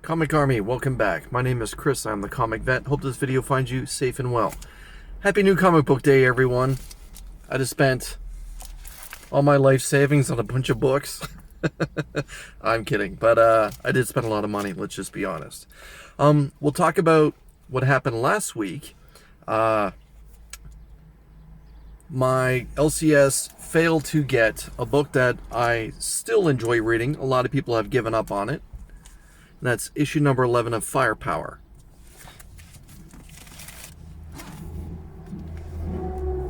Comic Army, welcome back. My name is Chris, I'm the Comic Vet. Hope this video finds you safe and well. Happy New Comic Book Day, everyone. I just spent all my life savings on a bunch of books. I'm kidding, but I did spend a lot of money, let's just be honest. We'll talk about what happened last week. My LCS failed to get a book that I still enjoy reading. A lot of people have given up on it. And that's issue number 11 of Firepower.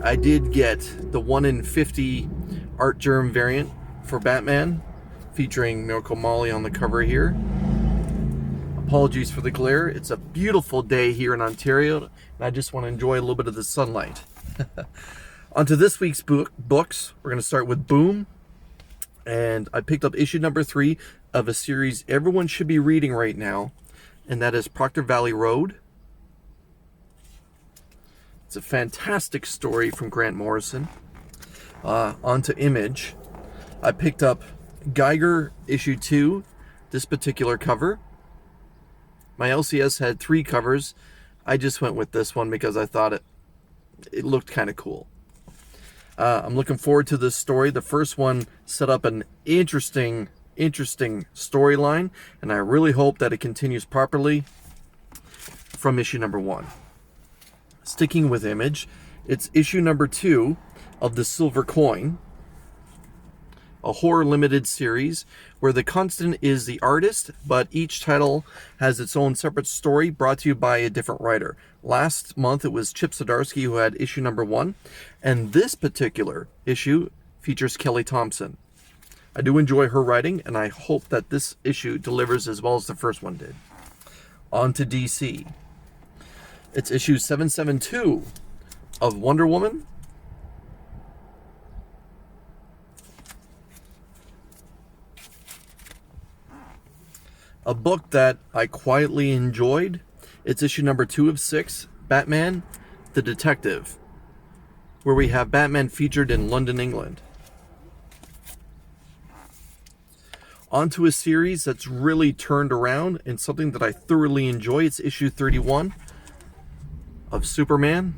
I did get the 1 in 50 art germ variant for Batman, featuring Miracle Molly on the cover here. Apologies for the glare. It's a beautiful day here in Ontario, and I just want to enjoy a little bit of the sunlight. On to this week's books. We're going to start with Boom. And I picked up issue number 3 of a series everyone should be reading right now, and that is Proctor Valley Road. It's a fantastic story from Grant Morrison. On to Image. I picked up Geiger Issue 2, this particular cover. My LCS had 3 covers. I just went with this one because I thought it looked kind of cool. I'm looking forward to this story. The first one set up an interesting storyline, and I really hope that it continues properly from issue number 1. Sticking with Image, it's issue number 2 of The Silver Coin, a horror limited series where the constant is the artist, but each title has its own separate story brought to you by a different writer. Last month it was Chip Zdarsky who had issue number 1, and this particular issue features Kelly Thompson. I do enjoy her writing, and I hope that this issue delivers as well as the first one did. On to DC. It's issue 772 of Wonder Woman. A book that I quietly enjoyed. It's issue number 2 of 6, Batman, the Detective, where we have Batman featured in London, England. Onto a series that's really turned around and something that I thoroughly enjoy. It's issue 31 of Superman.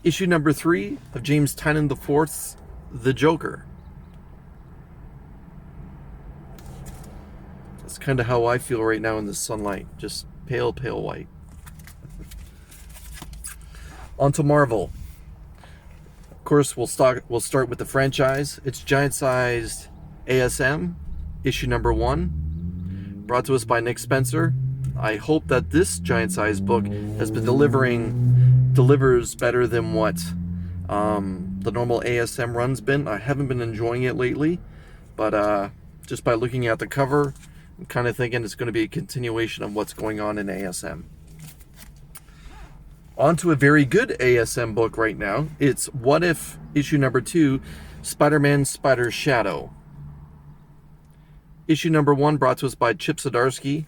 Issue number 3 of James Tynion IV's The Joker. That's kind of how I feel right now in the sunlight. Just pale, pale white. On to Marvel. Of course, we'll start with the franchise. It's giant-sized ASM, issue number 1, brought to us by Nick Spencer. I hope that this giant-sized book has been delivers better than what the normal ASM run's been. I haven't been enjoying it lately, but just by looking at the cover, I'm kind of thinking it's going to be a continuation of what's going on in ASM. On to a very good ASM book right now. It's What If, issue number 2, Spider-Man Spider's Shadow. Issue number 1, brought to us by Chip Zdarsky,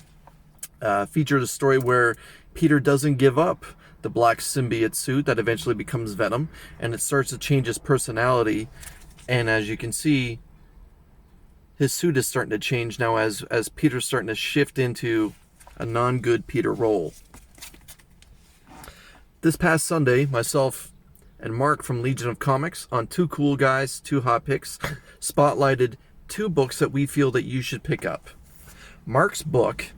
featured a story where Peter doesn't give up the black symbiote suit that eventually becomes Venom, and it starts to change his personality. And as you can see, his suit is starting to change now as Peter's starting to shift into a non-good Peter role. This past Sunday, myself and Mark from Legion of Comics, on Two Cool Guys, Two Hot Picks, spotlighted 2 books that we feel that you should pick up. Mark's book,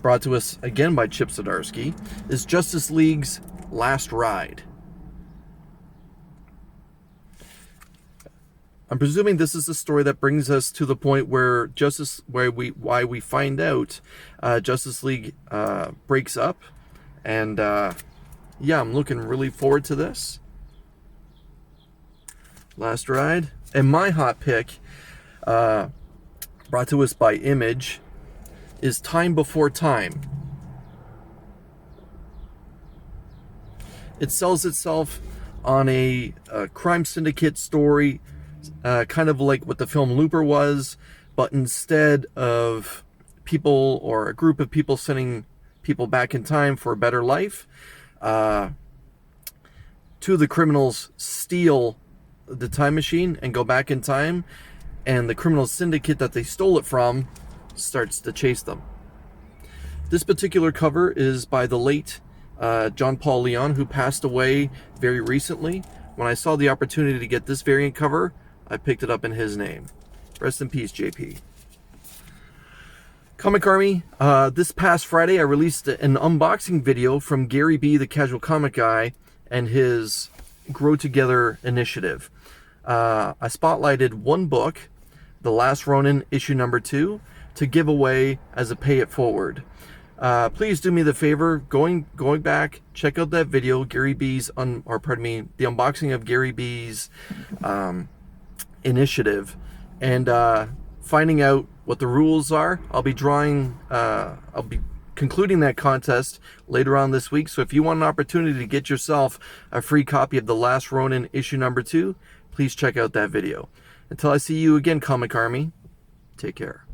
brought to us again by Chip Zdarsky, is Justice League's Last Ride. I'm presuming this is the story that brings us to the point where we find out Justice League breaks up, and yeah, I'm looking really forward to this. Last Ride. And my hot pick, brought to us by Image, is Time Before Time. It sells itself on a crime syndicate story, kind of like what the film Looper was, but instead of people or a group of people sending people back in time for a better life, 2 of the criminals steal the time machine and go back in time, and the criminal syndicate that they stole it from starts to chase them. This particular cover is by the late John Paul Leon, who passed away very recently. When I saw the opportunity to get this variant cover, I picked it up in his name. Rest in peace, JP. Comic Army, this past Friday I released an unboxing video from Gary B, the Casual Comic Guy, and his Grow Together initiative. I spotlighted one book, The Last Ronin, issue number 2, to give away as a pay it forward. Please do me the favor, going back, check out that video, Gary B's, the unboxing of Gary B's initiative, and finding out what the rules are. I'll be concluding that contest later on this week. So if you want an opportunity to get yourself a free copy of The Last Ronin, issue number 2, please check out that video. Until I see you again, Comic Army, take care.